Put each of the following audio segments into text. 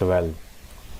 12।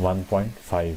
1.5।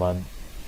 1।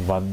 1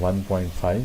1.5।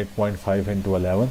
8.5 × 11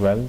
12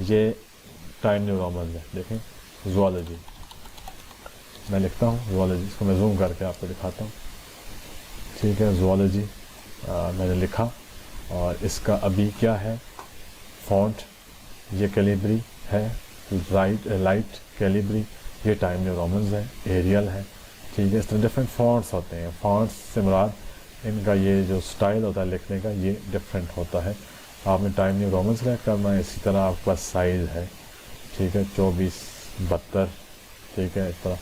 یہ time new Romans ہے. دیکھیں زوالوجی میں لکھتا ہوں, زوالوجی اس کو میں زوم کر کے آپ کو دکھاتا ہوں. ٹھیک ہے, زوالوجی میں نے لکھا, اور اس کا ابھی کیا ہے فونٹ, یہ کیلیبری ہے, لائٹ کیلیبری, یہ ٹائم نیو رومنز ہے, ایریل ہے. ٹھیک ہے, اس طرح ڈفرینٹ فونٹس ہوتے ہیں. فونٹس سے مراد ان کا یہ جو سٹائل ہوتا ہے لکھنے کا یہ ڈفرینٹ ہوتا ہے. آپ نے ٹائم نیو رومن سلیکٹ کرنا ہے. اسی طرح آپ کے پاس سائز ہے, ٹھیک ہے, 24 72, ٹھیک ہے, اس طرح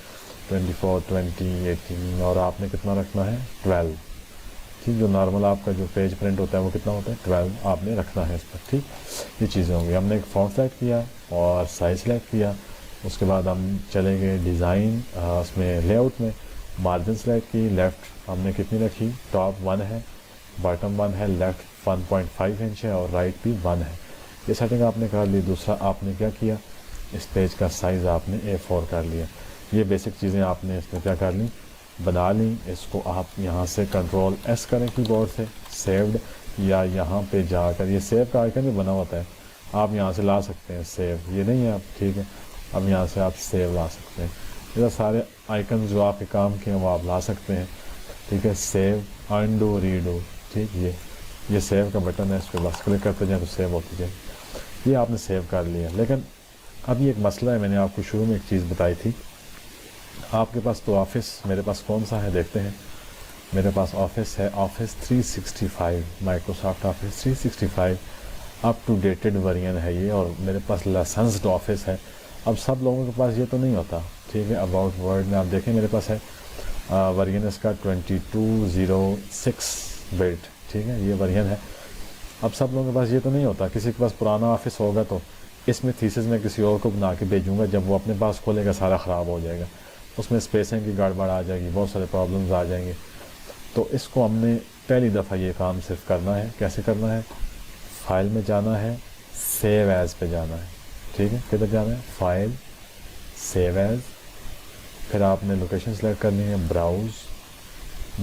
24 20 18, اور آپ نے کتنا رکھنا ہے 12. ٹھیک, جو نارمل آپ کا جو پیج پرنٹ ہوتا ہے وہ کتنا ہوتا ہے 12 آپ نے رکھنا ہے اس پر. ٹھیک, یہ چیزیں ہوں گی. ہم نے ایک فونٹ سلیکٹ کیا اور سائز سلیکٹ کیا. اس کے بعد ہم چلے گئے ڈیزائن, اس میں لے آؤٹ میں مارجن سلیکٹ کی. لیفٹ ہم نے کتنی رکھی, ٹاپ 1 ہے, باٹم 1 ہے, لیفٹ 1.5 انچ ہے, اور رائٹ بھی 1 ہے. یہ سیٹنگ آپ نے کر لی. دوسرا آپ نے کیا کیا, اس پیج کا سائز آپ نے A4 کر لیا. یہ بیسک چیزیں آپ نے اس میں کیا کر لیں, بنا لیں. اس کو آپ یہاں سے کنٹرول S کریں کی بورڈ سے, سیوڈ, یا یہاں پہ جا کر یہ سیو کا آئیکن بھی بنا ہوتا ہے, آپ یہاں سے لا سکتے ہیں سیو, یہ نہیں ہے آپ. ٹھیک ہے, اب یہاں سے آپ سیو لا سکتے ہیں. یہ سارے آئیکن جو آپ کے کام کے ہیں وہ آپ لا سکتے ہیں. ٹھیک ہے, سیو, انڈو, ریڈو. ٹھیک, یہ سیو کا بٹن ہے, اس پہ بس کلک کرتے جائیں تو سیو ہوتی جائے. یہ آپ نے سیو کر لیا. لیکن اب یہ ایک مسئلہ ہے, میں نے آپ کو شروع میں ایک چیز بتائی تھی. آپ کے پاس تو آفس, میرے پاس کون سا ہے دیکھتے ہیں. میرے پاس آفس ہے, Office 365, Microsoft Office 365 up to dated version ہے یہ, اور میرے پاس لائسنسڈ آفس ہے. اب سب لوگوں کے پاس یہ تو نہیں ہوتا. ٹھیک ہے, اباؤٹ ورڈ میں آپ دیکھیں میرے پاس ہے ورژن اس کا 2206 بلٹ. ٹھیک ہے, یہ ورژن ہے. اب سب لوگوں کے پاس یہ تو نہیں ہوتا. کسی کے پاس پرانا آفس ہوگا تو اس میں تھیسس میں کسی اور کو بنا کے بھیجوں گا, جب وہ اپنے پاس کھولے گا سارا خراب ہو جائے گا, اس میں اسپیسنگ کی گڑبڑ آ جائے گی, بہت سارے پرابلمز آ جائیں گے. تو اس کو ہم نے پہلی دفعہ یہ کام صرف کرنا ہے. کیسے کرنا ہے, فائل میں جانا ہے, سیو ایز پہ جانا ہے. ٹھیک ہے, کدھر جانا ہے, فائل, سیو ایز, پھر آپ نے لوکیشن سلیکٹ کرنی ہے, براؤز,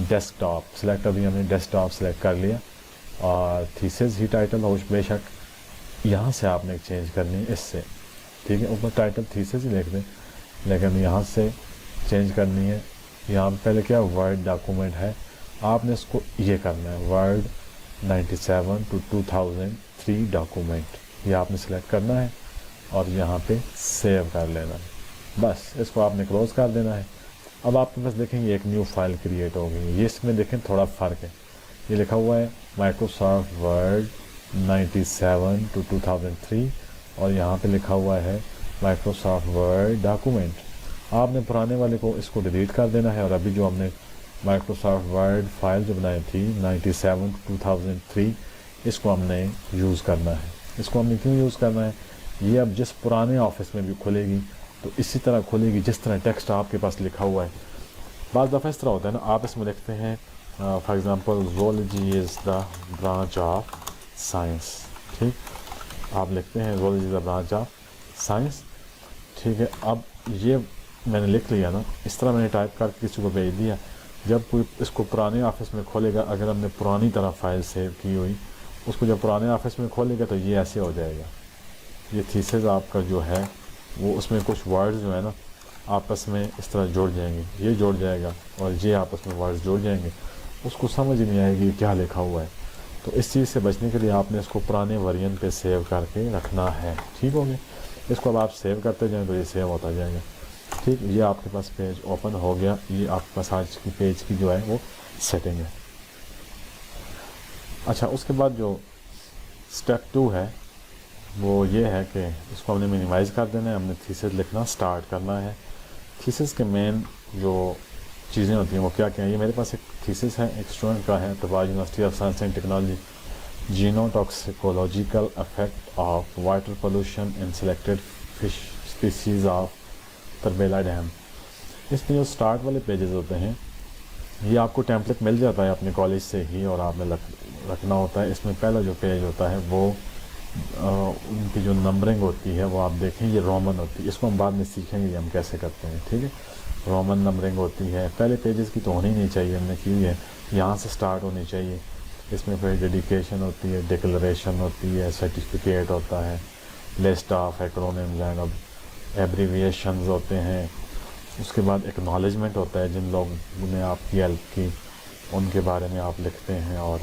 ڈیسک ٹاپ سلیکٹ, ابھی ہم نے ڈیسک ٹاپ سلیکٹ کر لیا, اور تھیسس ہی ٹائٹل ہو بے شک, یہاں سے آپ نے چینج کرنی ہے اس سے. ٹھیک ہے, اوپر ٹائٹل تھیسس ہی لکھ دیں, لیکن یہاں سے چینج کرنی ہے. یہاں پہلے کیا ورڈ ڈاکومنٹ ہے, آپ نے اس کو یہ کرنا ہے ورڈ 97 to 2003 ڈاکومنٹ, یہ آپ نے سلیکٹ کرنا ہے, اور یہاں پہ سیو کر لینا ہے. بس اس کو آپ نے کلوز کر دینا ہے. اب آپ کے پاس دیکھیں یہ ایک نیو فائل کریٹ ہو گئی. یہ اس میں دیکھیں تھوڑا فرق ہے, یہ لکھا ہوا ہے مائکروسافٹ ورڈ 97 to 2003, اور یہاں پہ لکھا ہوا ہے مائکروسافٹ ورڈ ڈاکومنٹ. آپ نے پرانے والے کو اس کو ڈیلیٹ کر دینا ہے, اور ابھی جو ہم نے مائکروسافٹ ورڈ فائل جو بنائی تھی 97 to 2003, اس کو ہم نے یوز کرنا ہے. اس کو ہم نے کیوں یوز کرنا ہے, یہ اب جس پرانے آفس میں بھی کھلے گی تو اسی طرح کھلے گی جس طرح ٹیکسٹ آپ کے پاس لکھا ہوا ہے. بعض دفعہ اس طرح ہوتا ہے نا, آپ اس میں لکھتے ہیں for example zoology is the branch of science. ٹھیک, آپ لکھتے ہیں zoology is the branch of science. ٹھیک ہے, اب یہ میں نے لکھ لیا نا, اس طرح میں نے ٹائپ کر کے کسی کو بھیج دیا. جب کوئی اس کو پرانے آفس میں کھولے گا, اگر ہم نے پرانی طرح فائل سیو کی ہوئی, اس کو جب پرانے آفس میں کھولے گا تو یہ ایسے ہو جائے گا. یہ تھیسز آپ کا جو ہے وہ اس میں کچھ ورڈز جو ہے نا آپس میں اس طرح جڑ جائیں گے, یہ جڑ جائے گا اور یہ آپس میں ورڈز جڑ جائیں گے, اس کو سمجھ نہیں آئے گی کیا لکھا ہوا ہے. تو اس چیز سے بچنے کے لیے آپ نے اس کو پرانے ورژن پہ سیو کر کے رکھنا ہے. ٹھیک ہو گیا, اس کو اب آپ سیو کرتے جائیں تو یہ سیو ہوتا جائے گا. ٹھیک, یہ آپ کے پاس پیج اوپن ہو گیا. یہ آپ کے پاس آج کی پیج کی جو ہے وہ سیٹنگ ہے. اچھا, اس کے بعد جو اسٹیپ 2 ہے وہ یہ ہے کہ اس کو ہم نے منیمائز کر دینا ہے. ہم نے تھیسس لکھنا سٹارٹ کرنا ہے. تھیسس کے مین جو چیزیں ہوتی ہیں وہ کیا کیا ہیں, یہ میرے پاس ایک تھیسس ہے, ایک اسٹوڈنٹ کا ہے, طباع university of science and technology, genotoxicological effect of water pollution in selected fish species of Tarbela dam. اس میں جو سٹارٹ والے پیجز ہوتے ہیں یہ آپ کو ٹیمپلیٹ مل جاتا ہے اپنے کالج سے ہی, اور آپ نے رکھنا ہوتا ہے. اس میں پہلا جو پیج ہوتا ہے وہ ان کی جو نمبرنگ ہوتی ہے وہ آپ دیکھیں یہ رومن ہوتی ہے. اس کو ہم بعد میں سیکھیں گے ہم کیسے کرتے ہیں. ٹھیک ہے, رومن نمبرنگ ہوتی ہے. پہلے پیجز کی تو ہونی نہیں چاہیے, ہم نے کی ہے, یہاں سے سٹارٹ ہونی چاہیے. اس میں پھر ڈیڈیکیشن ہوتی ہے, ڈکلریشن ہوتی ہے, سرٹیفکیٹ ہوتا ہے, لسٹ آف ایکرونیمز اینڈ ایبریویشنز ہوتے ہیں. اس کے بعد ایکنالجمنٹ ہوتا ہے, جن لوگوں نے آپ کی ہیلپ کی ان کے بارے میں آپ لکھتے ہیں. اور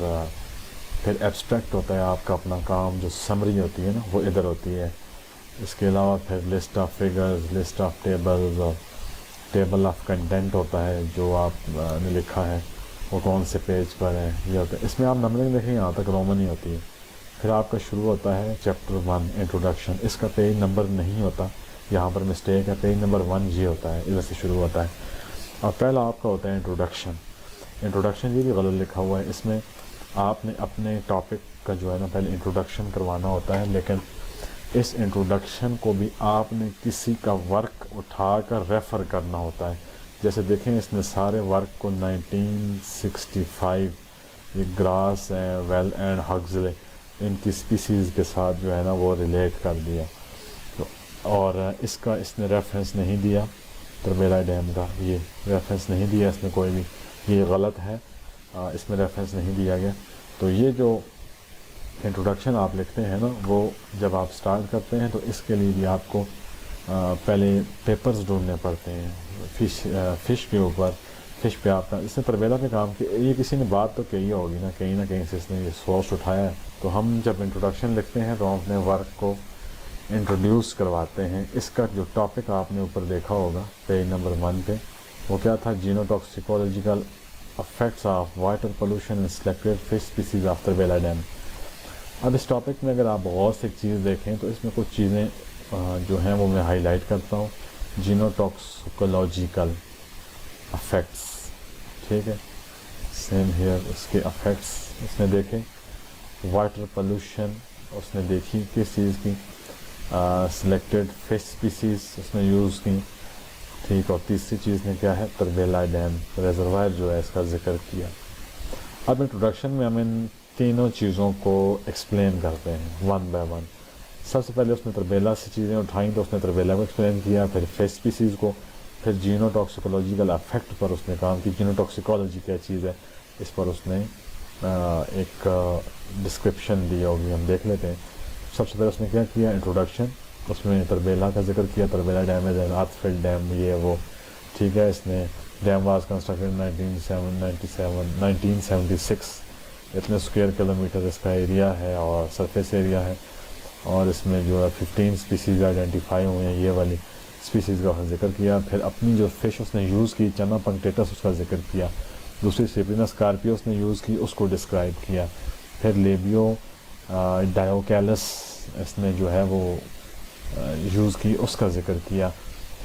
پھر ایبسٹریکٹ ہوتا ہے آپ کا اپنا کام, جو سمری ہوتی ہے نا وہ ادھر ہوتی ہے. اس کے علاوہ پھر list of figures, list of tables اور ٹیبل آف کنٹینٹ ہوتا ہے, جو آپ نے لکھا ہے وہ کون سے پیج پر ہے یہ ہوتا ہے. اس میں آپ نمبرنگ دیکھیں یہاں تک رومن ہی ہوتی ہے. پھر آپ کا شروع ہوتا ہے چیپٹر 1 انٹروڈکشن. اس کا پیج نمبر نہیں ہوتا, یہاں پر مسٹیک ہے, پیج نمبر 1 یہ ہوتا ہے, ادھر سے شروع ہوتا ہے. اور پہلا آپ کا ہوتا ہے انٹروڈکشن. انٹروڈکشن یہ بھی غلط لکھا ہوا ہے, اس میں آپ نے اپنے ٹاپک کا جو ہے نا پہلے انٹروڈکشن کروانا ہوتا ہے, لیکن اس انٹروڈکشن کو بھی آپ نے کسی کا ورک اٹھا کر ریفر کرنا ہوتا ہے. جیسے دیکھیں اس نے سارے ورک کو 1965 یہ گراس ویل اینڈ ہگزلے ان کی اسپیسیز کے ساتھ جو ہے نا وہ ریلیٹ کر دیا. اور اس کا اس نے ریفرنس نہیں دیا, تربیلا ڈیم کا یہ ریفرنس نہیں دیا اس نے کوئی بھی, یہ غلط ہے, اس میں ریفرنس نہیں دیا گیا. تو یہ جو انٹروڈکشن آپ لکھتے ہیں نا وہ جب آپ سٹارٹ کرتے ہیں تو اس کے لیے بھی آپ کو پہلے پیپرز ڈھونڈنے پڑتے ہیں فش کے اوپر. فش پہ آپ کا اس نے تربیلا پہ کام کیا, یہ کسی نے بات تو کہی ہوگی نا کہیں سے اس نے یہ سورس اٹھایا ہے. تو ہم جب انٹروڈکشن لکھتے ہیں تو ہم اپنے ورک کو انٹروڈیوس کرواتے ہیں. اس کا جو ٹاپک آپ نے اوپر دیکھا ہوگا پیج نمبر 1 پہ وہ کیا تھا, genotoxicological effects of water pollution in selected fish species of Tarbela dam. اب اس ٹاپک میں اگر آپ غور سے ایک چیز دیکھیں تو اس میں کچھ چیزیں جو ہیں وہ میں ہائی لائٹ کرتا ہوں. جینوٹاکسیکولوجیکل افیکٹس, ٹھیک ہے, سیم ہیئر اس کے افیکٹس اس نے دیکھے. واٹر پولوشن اس نے دیکھی کس چیز کی, سلیکٹڈ فش اسپیسیز اس نے یوز کی, ٹھیک. اور تیسری چیز نے کیا ہے, تربیلا ڈیم ریزروائر جو ہے اس کا ذکر کیا. اب انٹروڈکشن میں ہم ان تینوں چیزوں کو ایکسپلین کرتے ہیں ون بائی ون. سب سے پہلے اس نے تربیلا سے چیزیں اٹھائیں تو اس نے تربیلا کو ایکسپلین کیا, پھر فش اسپیسیز کو, پھر جینوٹاکسیکولوجیکل افیکٹ پر اس نے کام کی. جینوٹاکسیکولوجی کیا چیز ہے اس پر اس نے ایک ڈسکرپشن دی ہوگی, ہم دیکھ لیتے ہیں. سب سے پہلے اس نے کیا کیا, انٹروڈکشن, اس میں تربیلا کا ذکر کیا. تربیلا ڈیم ہے آرتھفیلڈ ڈیم یہ وہ, ٹھیک ہے. اس نے ڈیم واز کنسٹرکٹڈ 1976, اتنے اسکوائر کلومیٹر اس کا ایریا ہے اور سرفیس ایریا ہے. اور اس میں جو ہے 15 اسپیسیز آئیڈینٹیفائی ہوئے ہیں, یہ والی اسپیسیز کا ذکر کیا. پھر اپنی جو فش اس نے یوز کی چنا پنکٹیٹس اس کا ذکر کیا. دوسری سیپرینا اسکارپیو اس نے یوز کی, اس کو ڈسکرائب کیا. پھر لیبیو ڈائیوکیلس اس نے جو ہے وہ یوز کی, اس کا ذکر کیا.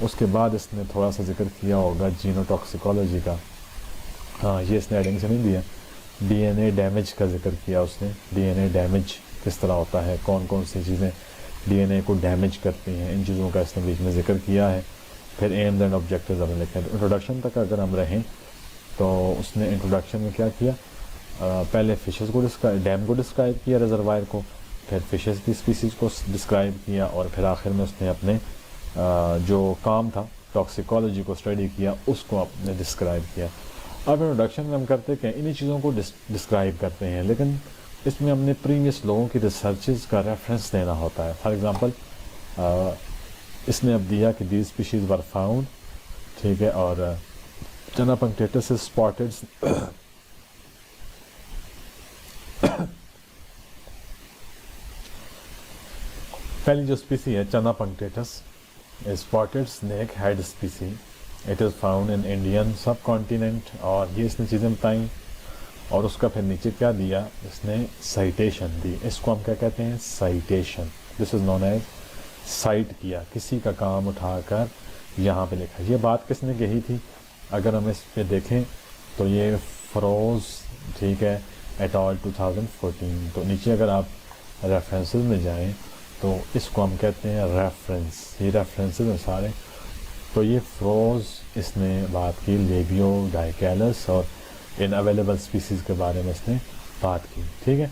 اس کے بعد اس نے تھوڑا سا ذکر کیا ہوگا جینوٹاکسیکولوجی کا, ہاں یہ اس نے ایڈنگ سے نہیں دیا. ڈی این اے ڈیمیج کا ذکر کیا اس نے, ڈی این اے ڈیمیج کس طرح ہوتا ہے, کون کون سی چیزیں ڈی این اے کو ڈیمیج کرتی ہیں, ان چیزوں کا اس نے بیچ میں ذکر کیا ہے. پھر ایمز اینڈ آبجیکٹیوز ہم نے لکھے. تو انٹروڈکشن تک اگر ہم رہیں تو اس نے انٹروڈکشن میں کیا کیا, پہلے فشز کو ڈیم کو ڈسکرائب کیا, ریزروائر کو, پھر فشز کی اسپیسیز کو ڈسکرائب کیا, اور پھر آخر میں اس نے اپنے جو کام تھا ٹاکسیکولوجی کو اسٹڈی کیا اس کو آپ نے ڈسکرائب کیا. اب انٹروڈکشن میں ہم کرتے کہ انہی چیزوں کو ڈسکرائب کرتے ہیں, لیکن اس میں ہم نے پریویس لوگوں کی ریسرچز کا ریفرنس دینا ہوتا ہے. فار ایگزامپل اس نے اب دیا کہ دیز اسپیشیز ور فاؤنڈ, ٹھیک ہے, اور چنا پنکٹیٹس اسپاٹڈ پہلی جو اسپیسی ہے Channa punctatus spotted snakehead species, it is found in Indian subcontinent. اور یہ اس نے چیزیں بتائیں, اور اس کا پھر نیچے کیا دیا اس نے, سائٹیشن دی. اس کو ہم کیا کہتے ہیں, سائٹیشن. دس از نون ایز سائٹ کیا, کسی کا کام اٹھا کر یہاں پہ لکھا. یہ بات کس نے کہی تھی, اگر ہم اس پہ دیکھیں تو یہ فروز, ٹھیک ہے, ایٹ آل 2014. تو نیچے اگر آپ ریفرنسز میں جائیں تو اس کو ہم کہتے ہیں ریفرنس. یہ ریفرنسز ہیں سارے. تو یہ فروز اس نے بات کی, لیبیو ڈائیکیلس اور ان اویلیبل اسپیسیز کے بارے میں اس نے بات کی, ٹھیک ہے.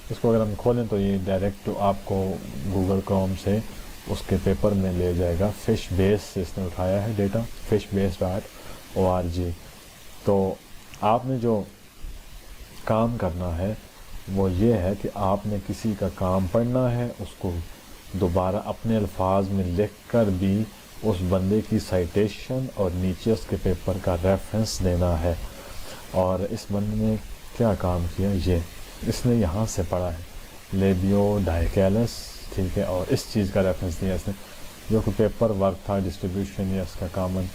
اس کو اگر ہم کھولیں تو یہ ڈائریکٹ آپ کو گوگل کروم سے اس کے پیپر میں لے جائے گا. فش بیس سے اس نے اٹھایا ہے ڈیٹا, fishbase.org. تو آپ نے جو کام کرنا ہے وہ یہ ہے کہ آپ نے کسی کا کام پڑھنا ہے, اس کو دوبارہ اپنے الفاظ میں لکھ کر بھی اس بندے کی سائٹیشن اور نیچے اس کے پیپر کا ریفرنس دینا ہے. اور اس بندے نے کیا کام کیا، یہ اس نے یہاں سے پڑھا ہے لیبیو ڈائیکیلس، ٹھیک ہے، اور اس چیز کا ریفرنس دیا اس نے، جو کہ پیپر ورک تھا، ڈسٹریبیوشن یا اس کا کامن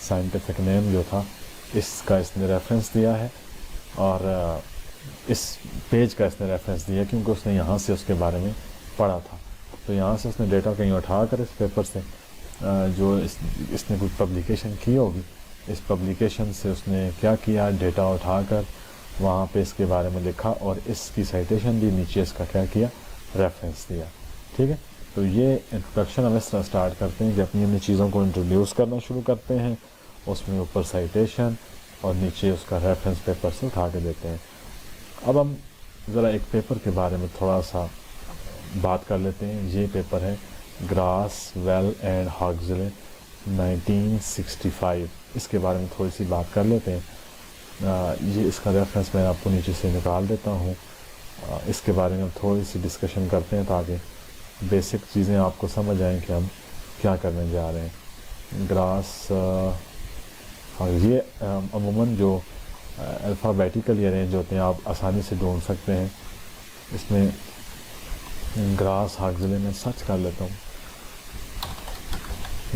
سائنٹیفک نیم جو تھا، اس کا اس نے ریفرنس دیا ہے. اور اس پیج کا اس نے ریفرنس دیا کیونکہ اس نے یہاں سے اس کے بارے میں پڑھا تھا. تو یہاں سے اس نے ڈیٹا کہیں اٹھا کر اس پیپر سے جو اس نے کوئی پبلیکیشن کی ہوگی، اس پبلیکیشن سے اس نے کیا کیا، ڈیٹا اٹھا کر وہاں پہ اس کے بارے میں لکھا اور اس کی سائٹیشن دی، نیچے اس کا کیا کیا، ریفرنس دیا. ٹھیک ہے، تو یہ انٹروڈکشن ہم اس طرح اسٹارٹ کرتے ہیں کہ اپنی اپنی چیزوں کو انٹروڈیوس کرنا شروع کرتے ہیں، اس میں اوپر سائٹیشن اور نیچے اس کا ریفرنس پیپر سے اٹھا کے دیتے ہیں. اب ہم ذرا ایک پیپر کے بارے میں تھوڑا سا بات کر لیتے ہیں. یہ پیپر ہے گراس ویل اینڈ ہاگزلے 1965. اس کے بارے میں تھوڑی سی بات کر لیتے ہیں. یہ اس کا ریفرنس میں آپ کو نیچے سے نکال دیتا ہوں. اس کے بارے میں ہم تھوڑی سی ڈسکشن کرتے ہیں تاکہ بیسک چیزیں آپ کو سمجھ آئیں کہ ہم کیا کرنے جا رہے ہیں. گراس یہ عموماً جو الفابیٹیکلی ارینج ہوتے ہیں، آپ آسانی سے ڈھونڈ سکتے ہیں. اس میں گراس ہاگزلے میں سرچ کر لیتا ہوں،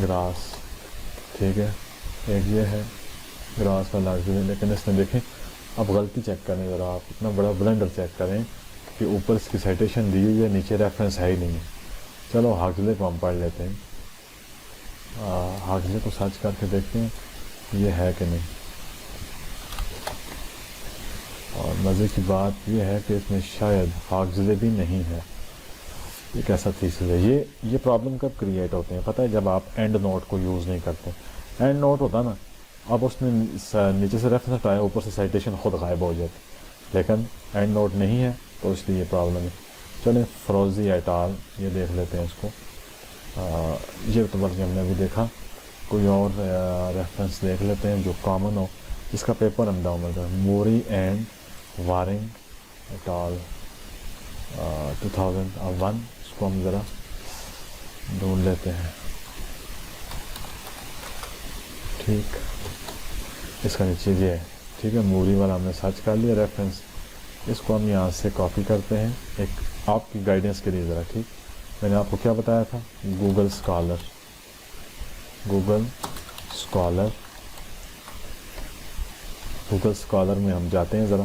گراس، ٹھیک ہے، ایک یہ ہے گراس والا ہاگزلے. لیکن اس میں دیکھیں، اب غلطی چیک کریں ذرا، آپ اتنا بڑا بلنڈر چیک کریں کہ اوپر اس کی سائٹیشن دی ہوئی ہے، نیچے ریفرنس ہے ہی نہیں ہے. چلو ہاگزلے کو ہم پڑھ لیتے ہیں. ہاگزلے کو سرچ کر کے دیکھتے ہیں یہ ہے کہ نہیں. اور مزے کی بات یہ ہے کہ اس میں شاید ہاگزلے بھی نہیں ہے. ایک ایسا تھیسس ہے. یہ پرابلم کب کریٹ ہوتے ہیں پتہ ہے؟ جب آپ اینڈ نوٹ کو یوز نہیں کرتے. اینڈ نوٹ ہوتا نا، اب اس نے نیچے سے ریفرنس ہٹایا، اوپر سے سائٹیشن خود غائب ہو جاتی، لیکن اینڈ نوٹ نہیں ہے تو اس لیے یہ پرابلم ہے. چلیں فروزی ایٹ آل یہ دیکھ لیتے ہیں اس کو. یہ تو بلکہ ہم نے ابھی دیکھا. کوئی اور ریفرنس دیکھ لیتے ہیں جو کامن ہو، جس کا پیپر ہم ڈاؤن لوڈ کریں. موری اینڈ وارنگ ایٹ آل 2001. اس کو ہم ذرا ڈھونڈ لیتے ہیں. ٹھیک، اس کا نیچے یہ ہے، ٹھیک ہے، موری والا ہم نے سرچ کر لیا ریفرنس. اس کو ہم یہاں سے کاپی کرتے ہیں ایک آپ کی گائیڈنس کے لیے ذرا. ٹھیک، میں نے آپ کو کیا بتایا تھا؟ Google scholar. گوگل اسکالر میں ہم جاتے ہیں ذرا.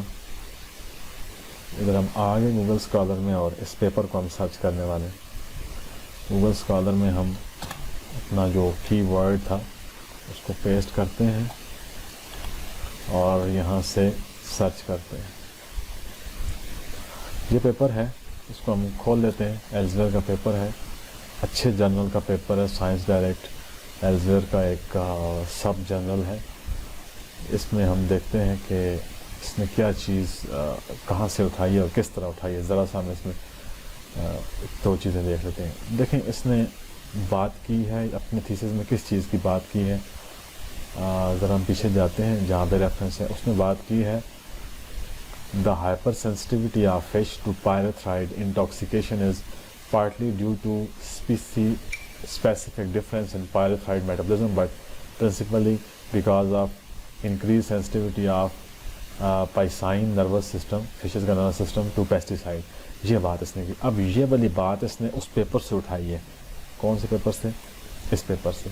ادھر ہم آگے گوگل اسکالر میں اور اس پیپر کو ہم سرچ کرنے والے ہیں. گوگل اسکالر میں ہم اپنا جو کی ورڈ تھا اس کو پیسٹ کرتے ہیں اور یہاں سے سرچ کرتے ہیں. یہ پیپر ہے، اس کو ہم کھول لیتے ہیں. ایلزویئر کا پیپر ہے، اچھے جرنل کا پیپر ہے. سائنس ڈائریکٹ ایلزویئر کا ایک سب جرنل ہے. اس میں ہم دیکھتے ہیں کہ اس نے کیا چیز کہاں سے اٹھائی ہے اور کس طرح اٹھائی ہے. ذرا سا ہم اس میں دو چیزیں دیکھ لیتے ہیں. دیکھیں اس نے بات کی ہے اپنے تھیسس میں کس چیز کی بات کی ہے. ذرا ہم پیچھے جاتے ہیں جہاں پہ ریفرنس ہے. اس نے بات کی ہے the hypersensitivity of fish to pyrethroid intoxication is partly due to specific difference in pyrethroid metabolism, but principally because of increased sensitivity of piscine nervous system, fishes کا nervous system to pesticide. یہ بات اس نے کی. اب یہ والی بات اس نے اس پیپر سے اٹھائی ہے. کون سے پیپر سے؟ اس پیپر سے.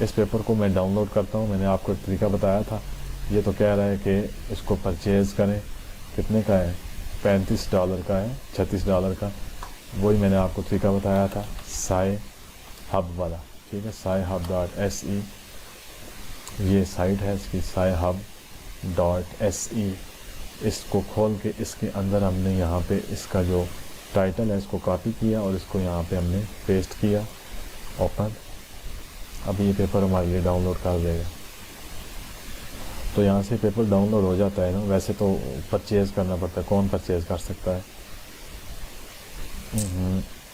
اس پیپر کو میں ڈاؤن لوڈ کرتا ہوں. میں نے آپ کو ایک طریقہ بتایا تھا. یہ تو کہہ رہا ہے کہ اس کو پرچیز کریں. کتنے کا ہے؟ $35 کا ہے، $36 کا. وہی میں نے آپ کو طریقہ بتایا تھا، سائے ہب والا. ٹھیک ہے، سائے ہب .se یہ سائٹ ہے اس کی، سائے ہب .se. اس کو کھول کے اس کے اندر ہم نے یہاں پہ اس کا جو ٹائٹل ہے اس کو کاپی کیا اور اس کو یہاں پہ ہم نے پیسٹ کیا. اوپن. اب یہ پیپر ہمارے لیے ڈاؤن لوڈ کر دے گا. تو یہاں سے پیپر ڈاؤن لوڈ ہو جاتا ہے نا. ویسے تو پرچیز کرنا پڑتا ہے. کون پرچیز کر سکتا ہے؟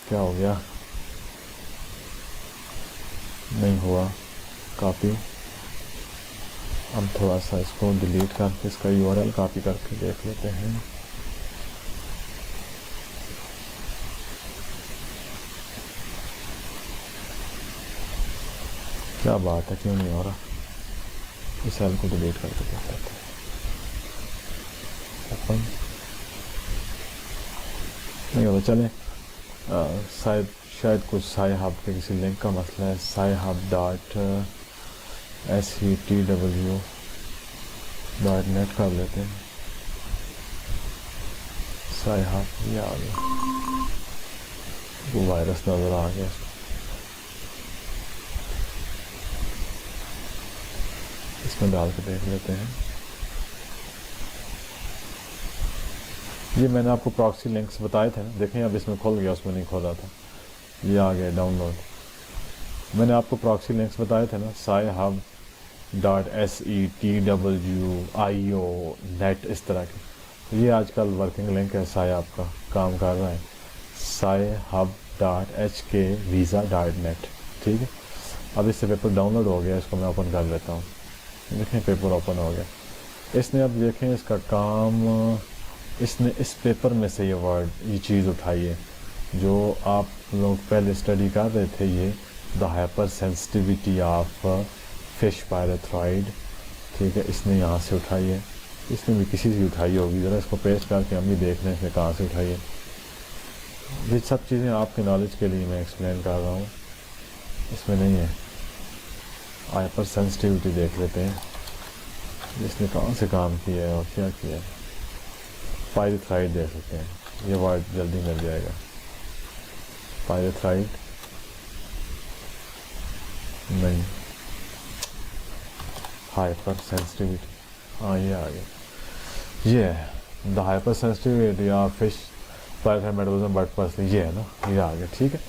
کیا ہو گیا؟ نہیں ہوا کاپی. ہم تھوڑا سا اس کو ڈیلیٹ کر کے اس کا URL کاپی کر کے دیکھ لیتے ہیں. کیا بات ہے، کیوں نہیں ہو رہا؟ اس سیل کو ڈیلیٹ کر کے دیکھ لیتے ہیں. اوپن نہیں ہوتا. چلیں شاید کچھ سائی ہب کے کسی لنک کا مسئلہ ہے. سائی ہب ڈاٹ SETW.NET کر لیتے ہیں. سائی ہب یہ آ گیا، وہ وائرس نظر آ گیا. اس میں ڈال کے دیکھ لیتے ہیں. یہ میں نے آپ کو پراکسی لنکس بتائے تھے نا، دیکھیں اب اس میں کھل گیا، اس میں نہیں کھولا تھا. یہ آ گیا ڈاؤن لوڈ. میں نے آپ کو پراکسی لنکس بتائے تھے نا، سائی ہب ڈاٹ SETWIO.NET اس طرح کے. یہ آج کل ورکنگ لنک ہے، سائی ہب کا کام کر رہا ہے. سائی ہب ڈاٹ HKVisa.NET. ٹھیک ہے. اب اس سے پیپر ڈاؤن لوڈ ہو گیا، اس کو میں اوپن کر لیتا ہوں. دیکھیں پیپر اوپن ہو گیا. اس نے اب دیکھیں اس کا کام، اس نے اس پیپر میں سے یہ چیز اٹھائی ہے جو آپ لوگ پہلے اسٹڈی کر رہے تھے. یہ دا ہائپر سینسٹیوٹی آف فش پائریتھرائڈ. ٹھیک ہے. اس نے یہاں سے اٹھائی ہے. اس نے بھی کسی سے اٹھائی ہوگی. ذرا اس کو پیسٹ کر کے ہم بھی دیکھ لیں کہ کہاں سے اٹھائی ہے. یہ سب چیزیں آپ کے نالج کے لیے میں ایکسپلین کر رہا ہوں، اس میں نہیں ہے. ہائپر سینسٹیوٹی دیکھ لیتے ہیں اس نے کہاں سے کام کیا ہے اور کیا کیا ہے. پائریتھرائڈ دیکھ سکتے ہیں، یہ ورڈ جلدی مل جائے گا. پائریتھرائڈ نہیں، ہائپر سینسٹیوٹی. ہاں یہ آ گیا. یہ ہے the hypersensitivity of fish pyrethroid metabolism but parsley. یہ ہے نا، یہ آ گیا. ٹھیک ہے.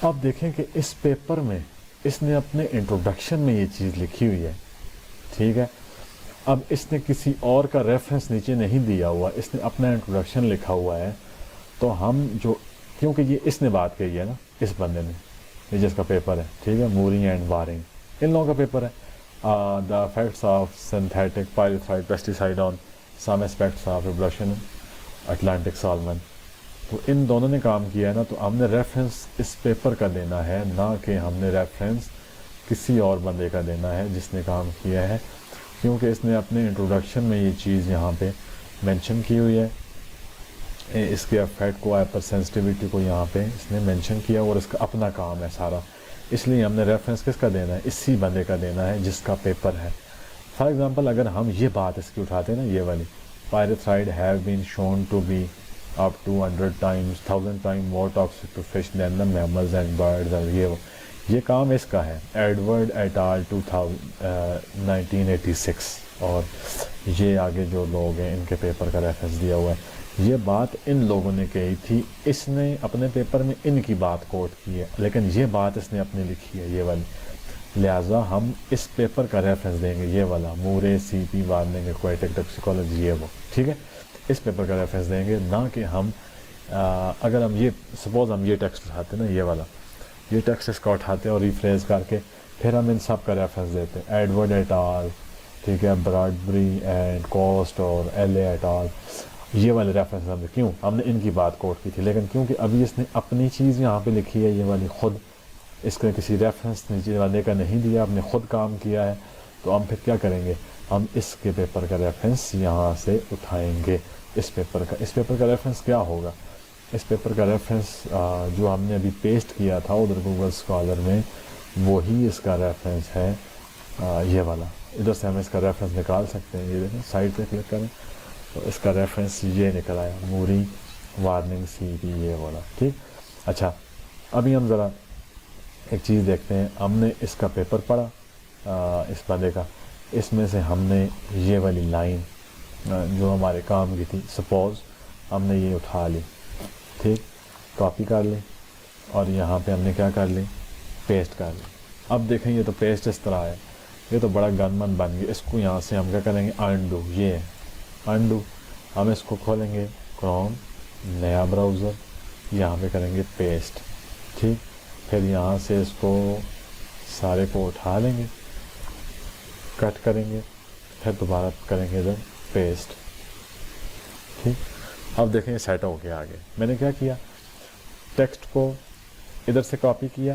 اب دیکھیں کہ اس پیپر میں اس نے اپنے انٹروڈکشن میں یہ چیز لکھی ہوئی ہے. ٹھیک ہے. اب اس نے کسی اور کا ریفرنس نیچے نہیں دیا ہوا، اس نے اپنا انٹروڈکشن لکھا ہوا ہے. تو ہم جو، کیونکہ یہ اس نے بات کہی ہے نا، اس بندے نے، یہ جس کا پیپر ہے. ٹھیک ہے. موری اینڈ وارنگ ان لوگوں کا پیپر ہے. The effects of synthetic pyrethroid pesticide on some aspects of reproduction Atlantic salmon. تو ان دونوں نے کام کیا ہے نا، تو ہم نے ریفرنس اس پیپر کا دینا ہے، نہ کہ ہم نے ریفرنس کسی اور بندے کا دینا ہے جس نے کام کیا ہے. کیونکہ اس نے اپنے انٹروڈکشن میں یہ چیز یہاں پہ مینشن کی ہوئی ہے، اس کے افیکٹ کو، ہائپر سینسٹیوٹی کو یہاں پہ اس نے مینشن کیا، اور اس کا اپنا کام ہے سارا. اس لیے ہم نے ریفرنس کس کا دینا ہے؟ اسی بندے کا دینا ہے جس کا پیپر ہے. فار ایگزامپل اگر ہم یہ بات اس کی اٹھاتے ہیں نا، یہ والی، pyrethroid have been shown to be up to 100 times 1000 times more toxic to fish than the mammals and birds. اور یہ کام اس کا ہے، ایڈورڈ ایٹ آل 1986. اور یہ آگے جو لوگ ہیں ان کے پیپر کا ریفرنس دیا ہوا ہے. یہ بات ان لوگوں نے کہی تھی، اس نے اپنے پیپر میں ان کی بات کوٹ کی ہے، لیکن یہ بات اس نے اپنی لکھی ہے، یہ والی. لہٰذا ہم اس پیپر کا ریفرنس دیں گے، یہ والا مورے CP وارننگ ایکویٹک ٹاکسیکولوجی، یہ وہ. ٹھیک ہے. اس پیپر کا ریفرنس دیں گے، نہ کہ ہم اگر ہم یہ سپوز ہم یہ ٹیکسٹ اٹھاتے ہیں نا، یہ والا، یہ ٹیکسٹ اس کا اٹھاتے ہیں اور ریفریز کر کے پھر ہم ان سب کا ریفرنس دیتے ہیں. ایڈورڈ ایٹ آل، ٹھیک ہے، براڈبری اینڈ کوسٹ اور LA ایٹ آل. یہ والے ریفرنس ہم نے، کیوں؟ ہم نے ان کی بات کوٹ کی تھی، لیکن کیونکہ ابھی اس نے اپنی چیز یہاں پہ لکھی ہے، یہ والی خود، اس کا کسی ریفرنس نیچے والے کا نہیں دیا، آپ نے خود کام کیا ہے. تو ہم پھر کیا کریں گے؟ ہم اس کے پیپر کا ریفرنس یہاں سے اٹھائیں گے. اس پیپر کا ریفرنس کیا ہوگا؟ اس پیپر کا ریفرنس جو ہم نے ابھی پیسٹ کیا تھا ادھر گوگل اسکالر میں، وہی اس کا ریفرنس ہے، یہ والا. ادھر سے ہم اس کا ریفرنس نکال سکتے ہیں. یہ دیکھیں سائٹ پہ کلک کریں تو اس کا ریفرنس یہ نکل آیا، موری وارننگ CP، یہ والا. ٹھیک. اچھا، ابھی ہم ذرا ایک چیز دیکھتے ہیں. ہم نے اس کا پیپر پڑھا، اس بندے کا. اس میں سے ہم نے یہ والی لائن جو ہمارے کام کی تھی، سپوز ہم نے یہ اٹھا لی، ٹھیک، کاپی کر لی، اور یہاں پہ ہم نے کیا کر لی؟ پیسٹ کر لی. اب دیکھیں یہ تو پیسٹ اس طرح ہے، یہ تو بڑا گن من بن گیا. اس کو یہاں سے ہم کیا کریں گے؟ انڈو. یہ ہے انڈو. ہم اس کو کھولیں گے، کروم، نیا براؤزر، یہاں پہ کریں گے پیسٹ. ٹھیک. پھر یہاں سے اس کو سارے کو اٹھا لیں گے، کٹ کریں گے، پھر دوبارہ کریں گے ادھر پیسٹ. ٹھیک. اب دیکھیں یہ سیٹ ہو کے آگے میں نے کیا کیا؟ ٹیکسٹ کو ادھر سے کاپی کیا،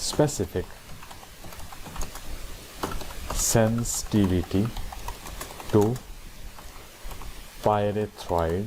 specific sensitivity to pyrethroid,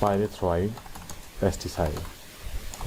pyrethroid pesticide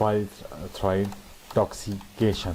pyrethroid toxication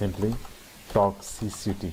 simply toxicity,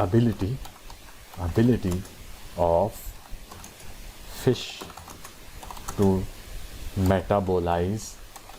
ability of fish to metabolize,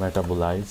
metabolize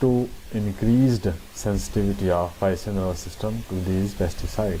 to increased sensitivity of Piscean nervous system to these pesticide।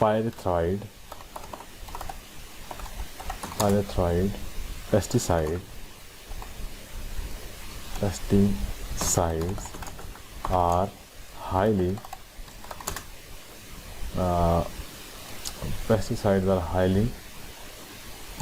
pyrethroid pesticides are highly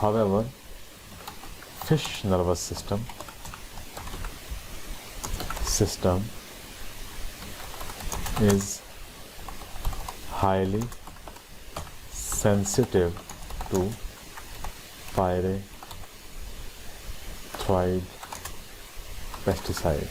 however fish nervous system is highly sensitive to pyrethroid pesticide,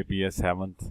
APA 7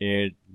A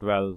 12,